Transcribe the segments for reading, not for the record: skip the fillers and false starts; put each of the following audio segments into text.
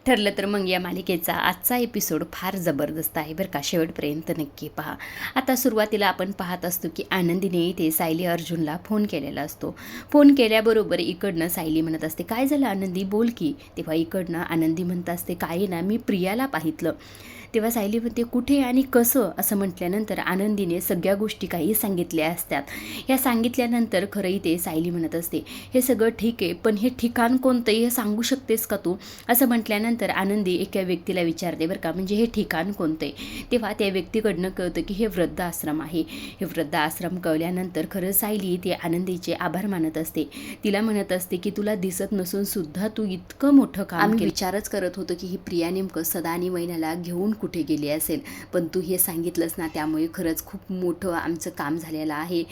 ठरलं तर मग या मालिकेचा आजचा एपिसोड फार जबरदस्त आहे बरं का. शेवटपर्यंत नक्की पहा. आता सुरुवातीला आपण पाहत असतो की आनंदीने ते सायली अर्जुनला फोन केलेला असतो. फोन केल्याबरोबर इकडनं सायली म्हणत असते, काय झालं आनंदी, बोल की. तेव्हा इकडनं आनंदी म्हणत असते, काय ना मी प्रियाला पाहितलं. तेव्हा सायली म्हणते, कुठे आणि कसं, असं म्हटल्यानंतर आनंदीने सगळ्या गोष्टी काही सांगितल्या असतात. ह्या सांगितल्यानंतर खरंही ते सायली म्हणत असते, हे सगळं ठीक आहे, पण हे ठिकाण कोणतं हे सांगू शकतेस का तू, असं म्हटल्यानंतर आनंदी एका व्यक्तीला विचारते बरं का, म्हणजे हे ठिकाण कोणतं आहे. तेव्हा त्या व्यक्तीकडनं कळतं की हे वृद्धाश्रम आहे. हे वृद्धाश्रम कळल्यानंतर खरं सायली ते आनंदीचे आभार मानत असते. तिला म्हणत असते की तुला दिसत नसून सुद्धा तू इतकं मोठं काम केलं. विचारच करत होतो की ही प्रिया नेमकं सदा आणि वैनाला घेऊन कुठे गेली असेल, पण तू हे सांगितलंस ना, त्यामुळे खरंच खूप मोठं आमचं काम झालेलं आहे.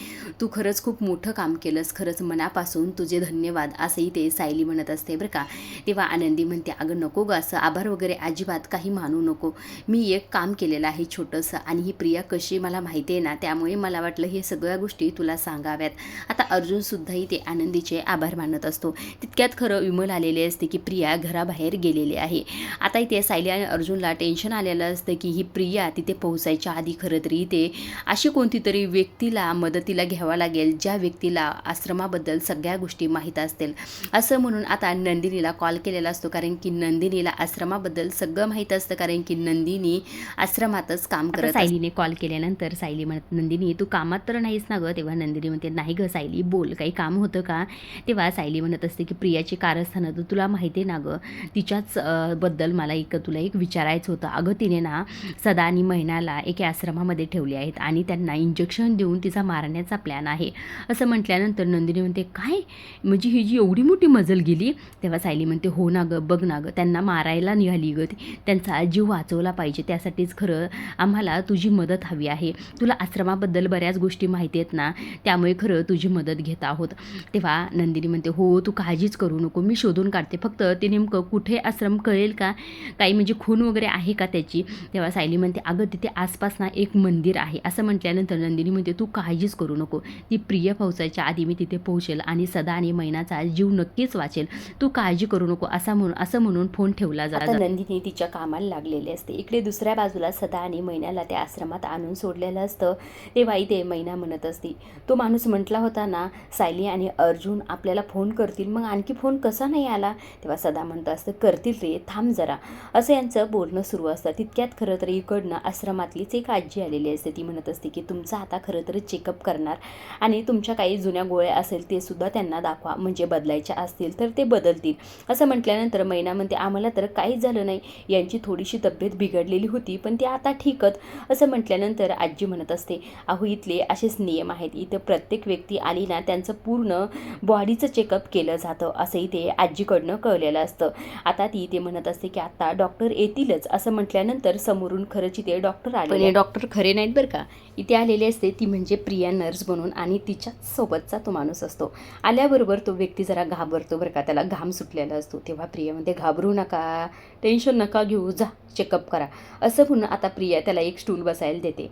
तू खरंच खूप मोठं काम केलंस, खरंच मनापासून तुझे धन्यवाद, असंही ते सायली म्हणत असते बरं का. तेव्हा आनंदी म्हणते, अगं नको गं, असं आभार वगैरे अजिबात काही मानू नको. मी एक काम केलेलं आहे छोटंसं, आणि ही प्रिया कशी मला माहिती आहे ना, त्यामुळे मला वाटलं हे सगळ्या गोष्टी तुला सांगाव्यात. आता अर्जुनसुद्धाही ते आनंदीचे आभार मानत असतो. तितक्यात खरं विमल आलेले असते की प्रिया घराबाहेर गेलेली आहे. आता इथे सायली आणि अर्जुनला टेन्शन आलेलं असतं की ही प्रिया तिथे पोहोचायच्या आधी खरं तरी इथे अशी कोणती तरी व्यक्तीला मदतीला घ्यावं लागेल, ज्या व्यक्तीला आश्रमाबद्दल सगळ्या गोष्टी माहीत असतील, असं म्हणून आता नंदिनीला कॉल केलेला असतो. कारण की नंदिनीला आश्रमाबद्दल सगळं माहीत असतं, कारण की नंदिनी आश्रमातच काम करत. सायलीने कॉल केल्यानंतर सायली म्हणत, नंदिनी तू कामात तर नाहीस ना गं. तेव्हा नंदिनी म्हणते, नाही गं सायली, बोल, काही काम होतं का. तेव्हा सायली म्हणत असते की प्रियाची कारस्थानं तर तुला माहिती आहे ना गं, तिच्याच बद्दल मला तुला एक विचारायचं होतं. अगं तिने ना सदा आणि महिन्याला एका आश्रमामध्ये ठेवले आहेत आणि त्यांना इंजेक्शन देऊन तिचा मारण्याचा प्लॅन आहे, असं म्हटल्यानंतर नंदिनी म्हणते, काय म्हणजे ही जी एवढी मोठी मजल गेली. तेव्हा सायली म्हणते, हो ना गं, बघ ना गं, त्यांना मारायला निघाली गं, त्यांचा जीव वाचवला पाहिजे, त्यासाठीच खरं आम्हाला तुझी मदत हवी आहे. तुला आश्रमाबद्दल बऱ्याच गोष्टी माहिती आहेत ना, त्यामुळे खरं तुझी मदत घेत आहोत. तेव्हा नंदिनी म्हणते, हो तू काळजीच करू नको, मी शोधून काढते, फक्त ते नेमकं कुठे आश्रम कळेल का, काही म्हणजे खून वगैरे आहे का त्याची. तेव्हा सायली म्हणते, अगं तिथे आसपास ना एक मंदिर आहे, असं म्हटल्यानंतर नंदिनी म्हणते, तू काळजीच करू नको, ती प्रिया पोहोचायच्या आधी मी तिथे पोहोचेल आणि सदा आणि मैनाचा जीव नक्कीच वाचेल, तू काळजी करू नको, असं म्हणून फोन ठेवला जातो. नंदिनी तिच्या कामाला लागलेली असते. इकडे दुसऱ्या बाजूला सदा आणि मैनाला त्या आश्रमात आणून सोडलेलं असतं. तेव्हा इथे मैना म्हणत असते, तो माणूस म्हटला होता ना सायली आणि अर्जुन आपल्याला फोन करतील, मग आणखी फोन कसा नाही आला. तेव्हा सदा म्हणत असतं, करतील रे, थांब जरा, असं यांचं बोलणं सुरू असतं. तितक्यात खरं तर इकडनं आश्रमातलीच एक आजी आलेली असते. ती म्हणत असते की तुमचा आता खरं तर चेकअप करणार आणि तुमच्या काही जुन्या गोळ्या असेल ते सुद्धा त्यांना दाखवा, म्हणजे बदलायच्या असतील तर ते बदलतील, असं म्हटल्यानंतर मैना म्हणते, आम्हाला तर काहीच झालं नाही, यांची थोडीशी तब्येत बिघडलेली होती पण ती आता ठीकच, असं म्हटल्यानंतर आजी म्हणत असते, अहो इथले असेच नियम आहेत, इथं प्रत्येक व्यक्ती आली ना त्यांचं पूर्ण बॉडीचं चेकअप केलं जातं, असंही ते आजीकडनं कळलेलं असतं. आता ती ते म्हणत असते की आता डॉक्टर येतीलच, असं म्हटल्यानंतर समोरून खरंच इथे डॉक्टर आले, पण हे डॉक्टर खरे नाहीत बरं का. इथे आलेले असते ती म्हणजे प्रिया नर्स बनून, आणि तिच्याच सोबतचा तो माणूस असतो. आल्याबरोबर तो व्यक्ती जरा घाबरतो बरं का, त्याला घाम सुटलेला असतो. तेव्हा प्रिया म्हणते, घाबरू नका, टेन्शन नका घेऊ, जा चेकअप करा, असं म्हणून आता प्रिया त्याला एक स्टूल बसायला देते.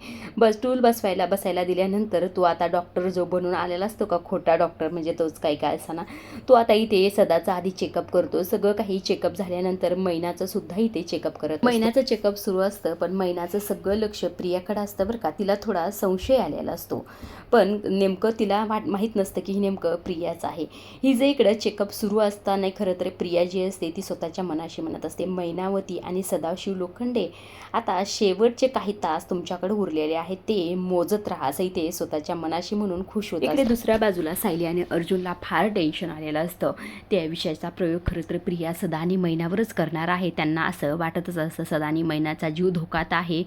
स्टूल बसायला दिल्यानंतर तो आता डॉक्टर जो बनून आलेला असतो का, खोटा डॉक्टर म्हणजे तोच काही काय असा ना, तो आता इथे सदाचा आधी चेकअप करतो. सगळं काही चेकअप झाल्यानंतर मैनाचं सुद्धा इथे चेकअप करत. मैनाचं चेकअप सुरू असतं, पण मैनाचं सगळं लक्ष प्रियाकडे असतं बरं का. तिला थोडा संशय आलेला असतो, पण नेमकं तिला माहीत नसतं की ही नेमकं प्रियाच आहे. ही जे इकडं चेकअप सुरू असताना खरं तर प्रिया जी असते ती स्वतःच्या मनाशी म्हणत असते, मैनावती आणि सदाशिव लोखंडे, आता शेवटचे काही तास तुमच्याकडे उरलेले आहेत ते मोजत राहा, असंही ते स्वतःच्या मनाशी म्हणून खुश होतात. इकडे दुसऱ्या बाजूला सायली आणि अर्जुनला फार टेन्शन आलेलं असतं. त्या विषयाचा प्रयोग खरं तर प्रिया सदा आणि मैनावरच करणार आहे. त्यांना असं वाटतच असतं सदा आणि मैनाचा जीव धोक्यात आहे.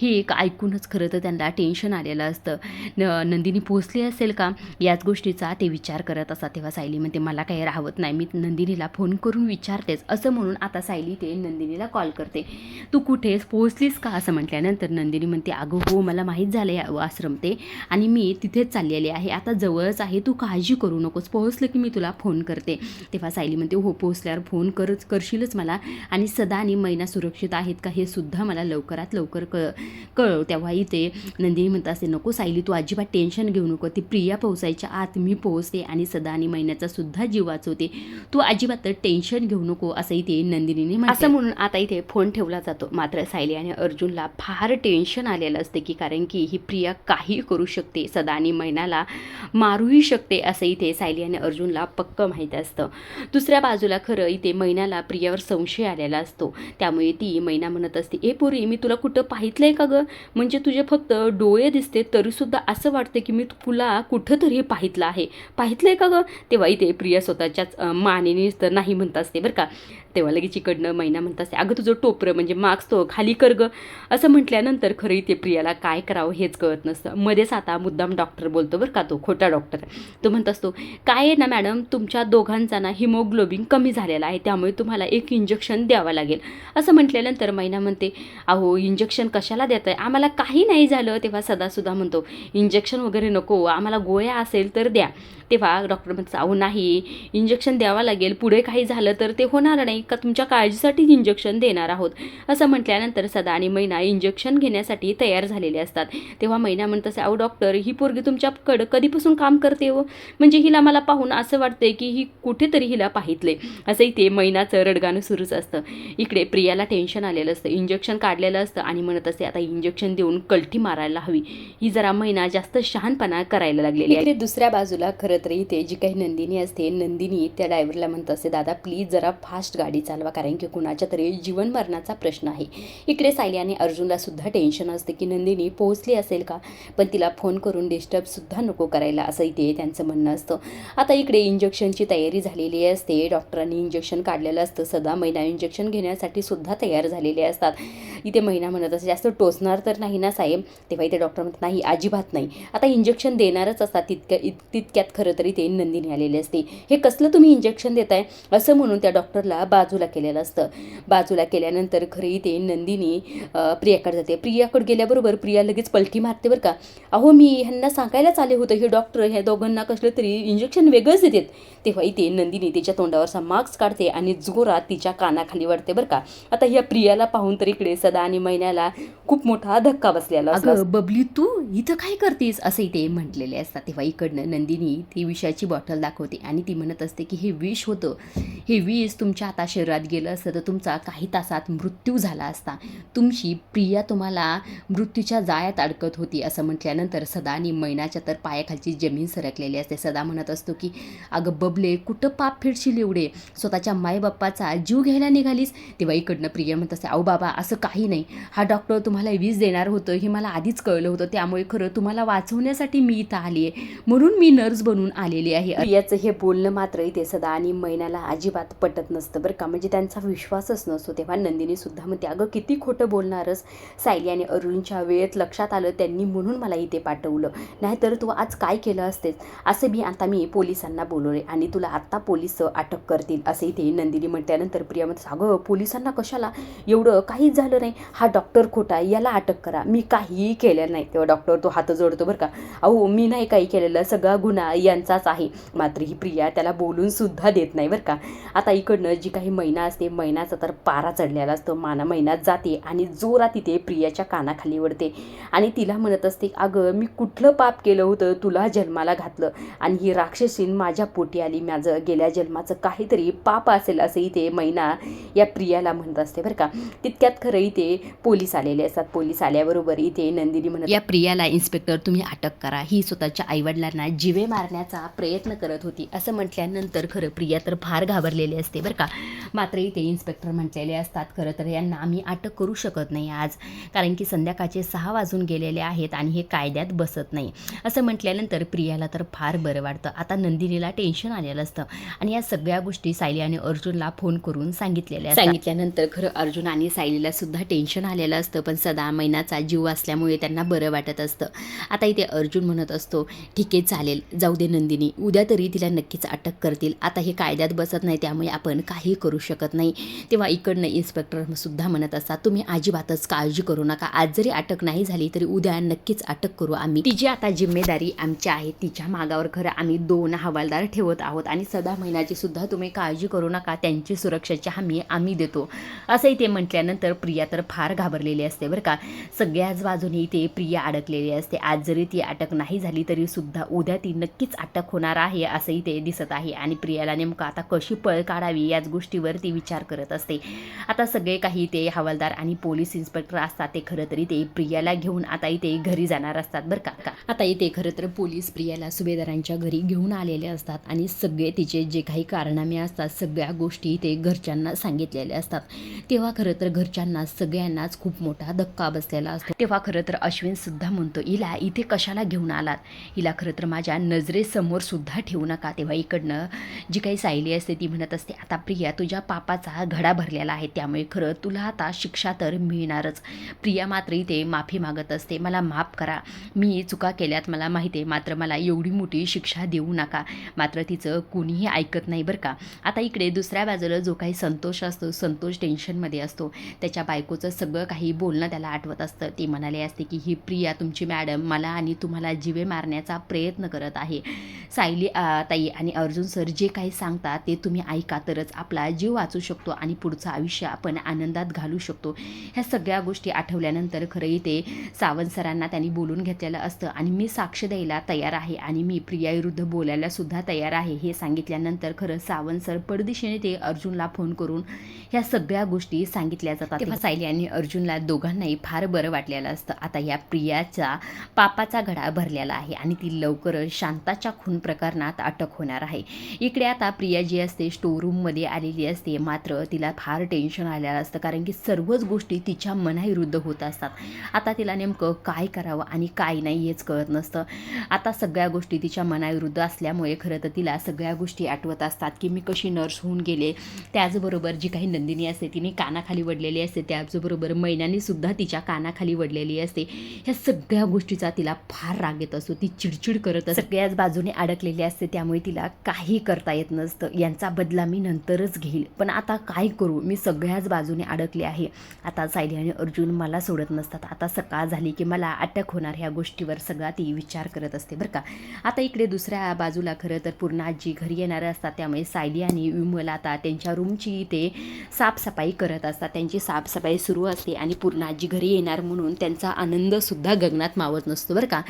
हे एक ऐकूनच खरं तर त्यांना टेन्शन आलेलं असतं. नंदिनी पोहोचली असेल का, याच गोष्टीचा ते विचार करत असतात. तेव्हा सायली म्हणते, मला काही राहत नाही, मी नंदिनीला फोन करून विचारतेच, असं म्हणून आता सायली ते नंदिनीला कॉल करते. तू कुठेस, पोहोचलीस का, असं म्हटल्यानंतर नंदिनी म्हणते, अगं हो, मला माहीत झालं आश्रम ते, आणि मी तिथेच चाललेले आहे, आता जवळच आहे, तू काळजी करू नकोस, पोहोचलं की मी तुला फोन करते. तेव्हा सायली म्हणते, हो पोहोचल्यावर फोन करशीलच मला, आणि सदा आणि मैना सुरक्षित आहेत का हे सुद्धा मला लवकरात लवकर कळव. तेव्हा इथे नंदिनी म्हणत असते, नको सायली तू अजिबात टेन्शन घेऊ नको, ती प्रिया पोहोचायच्या आत मी पोहोचते आणि सदा आणि मैनाचा सुद्धा जीव वाचवते, तू अजिबात टेन्शन घेऊ नको असं इथे नंदिनीने म्हणते. असं म्हणून आता इथे फोन ठेवला जातो. मात्र सायली आणि अर्जुनला फार टेन्शन आलेलं असते की कारण की ही प्रिया काही करू शकते, सदा आणि मैनाला मारूही शकते असं इथे सायली आणि अर्जुनला पक्क माहीत असतं. दुसऱ्या बाजूला खरं इथे मैनाला प्रियावर संशय आलेला असतो. त्यामुळे ती मैना म्हणत असते, ए पोरी मी तुला कुठं पाहितलंय का गं, म्हणजे तुझे फक्त डोळे दिसते तरीसुद्धा असं वाटतं की मी तुला कुठंतरी पाहितलं आहे का गं. तेव्हा इथे प्रिया स्वतःच्याच मानेने तर नाही म्हणत असते बरं का. तेव्हा लगेच इकडनं मैना म्हणत असते, अगं तुझं टोपरं म्हणजे मार्क्स तो खाली कर गं. असं म्हटल्यानंतर खरं इथे प्रियाला काय करावं हेच कळत नसतं. मध्येच आता मुद्दाम डॉक्टर बोलतो बरं का, तो खोटा डॉक्टर. तो म्हणत असतो, काय आहे ना मॅडम, तुमच्या दोघांचा ना हिमोग्लोबिन कमी झालेला आहे, त्यामुळे तुम्हाला एक इंजेक्शन द्यावं लागेल. असं म्हटल्यानंतर मैना म्हणते, अहो इंजेक्शन कशाला देत आहे, आम्हाला काही नाही झालं. तेव्हा सदासुद्धा म्हणतो, इंजेक्शन वगैरे नको, आम्हाला गोळ्या असेल तर द्या. तेव्हा डॉक्टर म्हणतात, अहो नाही इंजेक्शन द्यावं लागेल, पुढे काही झालं तर ते होणार नाही, का तुमच्या काळजीसाठीच इंजेक्शन देणार आहोत. असं म्हटल्यानंतर सदा आणि मैना इंजेक्शन घेण्यासाठी तयार झालेले असतात. तेव्हा मैना म्हणत असे, अहो डॉक्टर ही पोरगी तुमच्याकडं कधीपासून काम करते हो, म्हणजे हिला मला पाहून असं वाटतंय की ही कुठेतरी हिला पाहितले. असं इथे मैनाचं रडगाणं सुरूच असतं. इकडे प्रियाला टेन्शन आलेलं असतं, इंजेक्शन काढलेलं असतं आणि म्हणत असते आता इंजेक्शन देऊन कलटी मारायला हवी. ही जरा मैना जास्त शहाणपणा करायला लागलेली आहे. दुसऱ्या बाजूला खरं तर इथे जी काही नंदिनी असते, नंदिनी त्या ड्रायव्हरला म्हणत असते, दादा प्लीज जरा फास्ट गाडी चालवा, कारण की कुणाच्या तरी जीवन मरणाचा प्रश्न आहे. इकडे सायली आणि अर्जुनला सुद्धा टेन्शन असते की नंदिनी पोहोचली असेल का, पण तिला फोन करून डिस्टर्बसुद्धा नको करायला असं इथे त्यांचं म्हणणं असतं. आता इकडे इंजेक्शनची तयारी झालेली असते, डॉक्टरांनी इंजेक्शन काढलेलं असतं. सदा मैना इंजेक्शन घेण्यासाठी सुद्धा तयार झालेले असतात. इथे मैना म्हणत असते, जास्त टोचणार तर नाही ना साहेब. तेव्हा इथे डॉक्टर म्हणतात, नाही अजिबात नाही, आता इंजेक्शन देणारच असतात. तितक्यात खरं तरी ते नंदिनी आलेली असते. हे कसलं तुम्ही इंजेक्शन देताय असं म्हणून त्या डॉक्टरला बाजूला केलेलं असतं. बाजूला केल्यानंतर खरी ते नंदिनी प्रियाकडे जाते. प्रियाकडे गेल्याबरोबर प्रिया लगेच पलटी मारते बरं का, अहो मी ह्यांना सांगायलाच आले होतं, हे डॉक्टर ह्या दोघांना कसलं तरी इंजेक्शन वेगळंच देतात. तेव्हा इथे नंदिनी तिच्या तोंडावरचा मास्क काढते आणि जोरात तिच्या कानाखाली वाढते बरं का. आता ह्या प्रियाला पाहून तर इकडे सदा आणि मैनाला खूप मोठा धक्का बसलेला असतो. बबली तू इथं काय करतेस असं इथे म्हटलेले असतात. तेव्हा इकडनं नंदिनी ती विषाची बॉटल दाखवते आणि ती म्हणत असते की हे विष होतं, हे विष तुमच्या आता शरीरात गेलं असतं तर तुमचा काही तासात मृत्यू झाला असता, तुमची प्रिया तुम्हाला मृत्यूच्या जाळ्यात अडकत होती. असं म्हटल्यानंतर सदा आणि मैनाच्या तर पायाखालची जमीन सरकलेली असते. सदा म्हणत असतो की अगं बबले कुठं पाप फिरशील एवढे, स्वतःच्या मायबाप्पाचा जीव घ्यायला निघालीस. तेव्हा इकडनं प्रिया म्हणत असते, अहो बाबा असं काही नाही, हा डॉक्टर तुम्हाला विष देणार होतं हे मला आधीच कळलं होतं, त्यामुळे खरं तुम्हाला वाचवण्यासाठी मी इथं आली आहे, म्हणून मी नर्स बनून आलेली आहे. प्रियाचं हे बोलणं मात्र इथे सदा आणि मैनाला अजिबात पटत नसतं बरं का, म्हणजे त्यांचा विश्वासच नसतो. तेव्हा नंदिनी सुद्धा म्हणते, अगं किती खोटं बोलणारच, सायली आणि अरुणच्या वेळेत लक्षात आलं त्यांनी म्हणून मला इथे पाठवलं, नाहीतर तू आज काय केलं असतेस. असं मी पोलिसांना बोलवले आणि तुला आत्ता पोलीस अटक करतील असं इथे नंदिनी म्हटल्यानंतर प्रिया म्हणते, अगं पोलिसांना कशाला, एवढं काहीच झालं नाही, हा डॉक्टर खोटा, याला अटक करा, मी काहीही केलं नाही. तेव्हा डॉक्टर तो हात जोडतो बरं का, अहो मी नाही काही केलेलं, सगळा गुन्हा यांचाच आहे. मात्र ही प्रिया त्याला बोलून सुद्धा देत नाही बरं का. आता इकडनं जी काही मैना असते, मैनाचा तर पारा चढलेला असतो. मैनात जाते आणि जोरात तिथे प्रियाच्या कानाखाली वळते आणि तिला म्हणत असते, अगं मी कुठलं पाप केलं होतं तुला जन्माला घातलं आणि ही राक्षसीन माझ्या पोटी आली, माझं गेल्या जन्माचं काहीतरी पाप असेल असं इथे मैना या प्रियाला म्हणत असते बरं का. तितक्यात खरं इथे पोलीस आलेले असतात. पोलीस आल्याबरोबर इथे नंदिनी म्हणत, या प्रियाला इन्स्पेक्टर तुम्ही अटक करा, ही स्वतःच्या आईवडिलांना जीवे मारण्याचा प्रयत्न करत होती. असं म्हटल्यानंतर खरं प्रिया तर फार घाबरलेली असते बरं का. मात्र इथे इन्स्पेक्टर म्हटलेले असतात, खरं तर यांना आम्ही अटक करू शकत नाही आज, कारण की संध्याकाळचे 6 वाजून गेलेले आहेत आणि हे कायद्यात बसत नाही. असं म्हटल्यानंतर प्रियाला तर फार बरं वाटतं. आता नंदिनीला टेन्शन आलेलं असतं आणि या सगळ्या गोष्टी सायली आणि अर्जुनला फोन करून सांगितल्यानंतर खरं अर्जुन आणि सायलीला सुद्धा टेन्शन आलेलं असतं, पण सदा मैनाचा जीव असल्यामुळे त्यांना बरं वाटत असतं. आता इथे अर्जुन म्हणत असतो, ठीक आहे चालेल, जाऊ दे नंदिनी, उद्या तरी तिला नक्कीच अटक करतील, आता हे कायद्यात बसत नाही त्यामुळे आपण काही करू शकत नाही. तेव्हा इकडनं इन्स्पेक्टरसुद्धा म्हणत असतात, तुम्ही अजिबातच काळजी करू नका, आज जरी अटक नाही झाली तरी उद्या नक्कीच अटक करू आम्ही. तिची आता जिम्मेदारी आमची आहे, तिच्या मागावर खरं आम्ही 2 हवालदार ठेवत आहोत आणि सदा महिन्याची सुद्धा तुम्ही काळजी करू नका, त्यांची सुरक्षेची हमी आम्ही देतो. असंही ते म्हटल्यानंतर प्रिया तर फार घाबरलेली असते बरं का. सगळ्याच बाजूनी ते प्रिया अडकलेली असते. आज जरी ती अटक नाही झाली तरी सुद्धा उद्या ती नक्कीच अटक होणार आहे असंही ते दिसत आहे आणि प्रियाला नेमकं आता कशी पळ काढावी याच गोष्टीवर ती विचार करत असते. आता सगळे काही ते हवालदार आणि पोलीस इन्स्पेक्टर असतात ते खरं तरी ते प्रियाला घेऊन आता इथे घरी जाणार असतात बरं का. आता इथे खरं तर पोलीस प्रियाला सुभेदारांच्या घरी घेऊन आलेले असतात आणि सगळे तिचे जे काही कारनामे असतात सगळ्या गोष्टी ते घरच्यांना सांगितलेल्या असतात. तेव्हा खरं तर घरच्यांना सगळ्यांनाच खूप मोठा धक्का बसलेला असतो. तेव्हा खरं तर अश्विन सुद्धा म्हणतो, हिला इथे कशाला घेऊन आलात, हिला खरं तर माझ्या नजरेसमोर सुद्धा ठेवू नका. तेव्हा इकडनं जी काही सायली असते ती म्हणत असते, आता प्रिया तुझ्या पापाचा घडा भरलेला आहे त्यामुळे खरं तुला आता शिक्षा तर मिळणारच. प्रिया मात्र इथे माफी मागत असते, मला माफ करा, मी चुका केल्यात मला माहिती आहे, मात्र मला एवढी मोठी शिक्षा देऊ नका. मात्र तिचं कुणीही ऐकत नाही बरं का. आता इकडे दुसऱ्या बाजूला जो काही संतोष असतो, संतोष टेन्शनमध्ये असतो. त्याच्या बायकोचं सगळं काही बोलणं त्याला आठवत असतं. ती म्हणाले असते की ही प्रिया तुमची मॅडम मला आणि तुम्हाला जीवे मारण्याचा प्रयत्न करत आहे. सायली ताई आणि अर्जुन सर जे काही सांगतात ते तुम्ही ऐका तरच आपला जीव वाचू शकतो आणि पुढचं आयुष्य आपण आनंदात घालू शकतो. ह्या सगळ्या गोष्टी आठवल्यानंतर खरंही ते सावंत सरांना त्यांनी बोलून घेतलेलं असतं आणि मी साक्ष द्यायला तयार आहे आणि मी प्रियाविरुद्ध बोलायला सुद्धा तयार आहे हे सांगितल्यानंतर खरं सावंत सर पडदिशीने ते अर्जुनला फोन करून ह्या सगळ्या गोष्टी सांगितल्या जातात. तेव्हा सायली आणि अर्जुनला दोघांनाही फार बरं वाटलेलं असतं. आता या प्रियाचा पापाचा घडा भरलेला आहे आणि ती लवकरच शांताच्या खून प्रकरणात अटक होणार आहे. इकडे आता प्रिया जी असते स्टोरूममध्ये आलेली असते, मात्र तिला फार टेन्शन आलेलं असतं कारण की सर्वच गोष्टी तिच्या मनाविरुद्ध होत असतात. आता तिला नेमकं काय करावं आणि काय नाही हेच कळत नसतं. आता सगळ्या गोष्टी तिच्या मनाविरुद्ध असल्यामुळे खरं तर तिला सगळ्या गोष्टी आठवत असतात की मी कशी नर्स होऊन गेले. त्याचबरोबर जी काही नंदिनी असते तिने कानाखाली वडलेली असते, त्याचबरोबर मैनाने सुद्धा तिच्या कानाखाली वडलेली असते. ह्या सगळ्या गोष्टीचा तिला फार राग येत असतो. ती चिडचिड करत सगळ्याच बाजूने अडकलेली असते त्यामुळे तिला काही करता येत नसतं. यांचा बदला मी नंतरच घेईल, पण आता काय करू, मी सगळ्याच बाजूने अडकले आहे. आता सायली आणि अर्जुन मला सोडत नसतात. आता सकाळ झाली की मला अटक होणार ह्या गोष्टीवर सगळा ती विचार करत असते बरं का. आता इकडे दुसऱ्या बाजूला खरं तर पूर्णाजी घरी येणारे असतात त्यामुळे सायली आणि विमल आता त्यांच्या रूमची ते साफसफाई करत असतात. त्यांची साफसफाई सुरू असते आणि पूर्णाजी घरी येणार म्हणून त्यांचा आनंदसुद्धा गगनात मावत नसतो बरं का.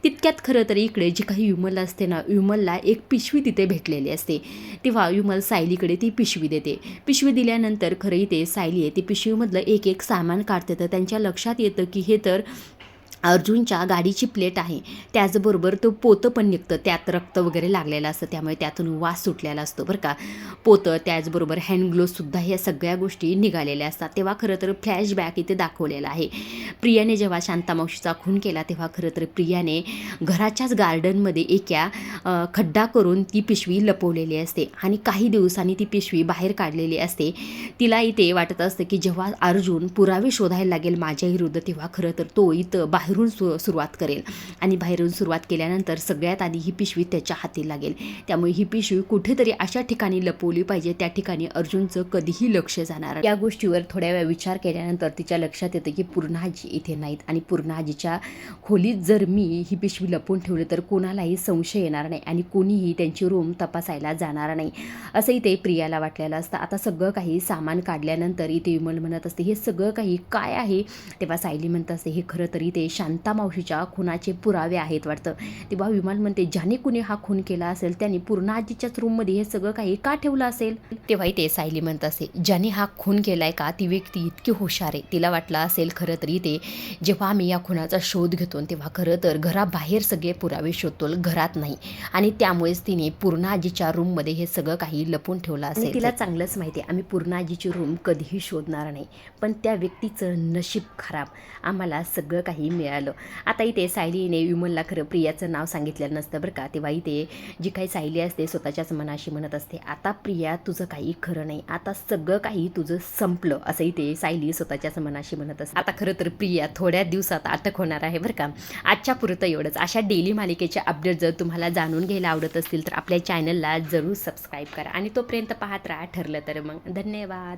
तितक्यात खरं तर इकडे जी काही विमल असते ना, विमलला एक पिशवी तिथे भेटलेली असते. तेव्हा विमल सायलीकडे ती पिशवी देते. पिशवी दिल्यानंतर खरं इथे सायली आहे ती पिशवीमधलं एक एक सामान काढते तर त्यांच्या लक्षात येतं की हे तर अर्जुनच्या गाडीची प्लेट आहे. त्याचबरोबर तो पोतं पण निघतं, त्यात रक्त वगैरे लागलेलं असतं त्यामुळे त्यातून वास सुटलेला असतो बरं का. पोतं त्याचबरोबर हँड ग्लोव्हसुद्धा ह्या सगळ्या गोष्टी निघालेल्या असतात. तेव्हा खरं तर फ्लॅशबॅक इथे दाखवलेला आहे. प्रियाने जेव्हा शांतामावशीचा खून केला तेव्हा खरं तर प्रियाने घराच्याच गार्डनमध्ये एका खड्डा करून ती पिशवी लपवलेली असते आणि काही दिवसांनी ती पिशवी बाहेर काढलेली असते. तिला इथे वाटत असतं की जेव्हा अर्जुन पुरावे शोधायला लागेल माझ्या विरुद्ध तेव्हा खरं तर तो इथं बाहेरून सुरुवात करेल आणि बाहेरून सुरुवात केल्यानंतर सगळ्यात आधी ही पिशवी त्याच्या हाती लागेल. त्यामुळे ही पिशवी कुठेतरी अशा ठिकाणी लपवली पाहिजे त्या ठिकाणी अर्जुनचं कधीही लक्ष जाणार. या गोष्टीवर थोड्या वेळ विचार केल्यानंतर तिच्या लक्षात येतं की पूर्णाजी इथे नाहीत आणि पूर्णाजीच्या खोलीत जर मी ही पिशवी लपवून ठेवली तर कोणालाही संशय येणार नाही आणि कोणीही त्यांची रूम तपासायला जाणार नाही असंही ते प्रियाला वाटलेलं असतं. आता सगळं काही सामान काढल्यानंतर इथे विमल म्हणत असते हे सगळं काही काय आहे. तेव्हा सायली म्हणत असते हे खरं तरी ते शांता मावशीच्या खुनाचे पुरावे आहेत वाटतं. तेव्हा विमल म्हणते ज्याने कुणी हा खून केला असेल त्यांनी पूर्णाजीच्याच रूममध्ये हे सगळं काही का ठेवलं असेल. तेव्हा ते सायली म्हणत असे ज्याने हा खून केलाय का ती व्यक्ती इतकी हुशार आहे. तिला वाटलं असेल खरं तरी ते जेव्हा आम्ही या खुनाचा शोध घेतो तेव्हा खरं तर घराबाहेर सगळे पुरावे शोधतो, घरात नाही आणि त्यामुळेच तिने पूर्णाजीच्या रूममध्ये हे सगळं काही लपून ठेवलं असेल. तिला चांगलंच माहिती आहे आम्ही पूर्णाजीची रूम कधीही शोधणार नाही, पण त्या व्यक्तीचं नशीब खराब, आम्हाला सगळं काही मिळालं. आता इथे सायलीने विमलला खरं प्रियाचं नाव सांगितलेलं नसतं बरं का. तेव्हा इथे जी काही सायली असते स्वतःच्याच मनाशी म्हणत असते, आता प्रिया तुझं काही खरं नाही, आता सगळं काही तुझं संपलं, असं इथे सायली स्वतःच्याच मनाशी म्हणत असते. आता खरं तर प्रिया थोड्या दिवसात अटक होणार आहे बरं का. आजच्या पुरतं एवढंच. अशा डेली मालिकेच्या अपडेट जर तुम्हाला जाणून घ्यायला आवडत असतील तर आपल्या चॅनलला जरूर सबस्क्राईब करा आणि तोपर्यंत पाहत राहा. ठरलं तर मग धन्यवाद.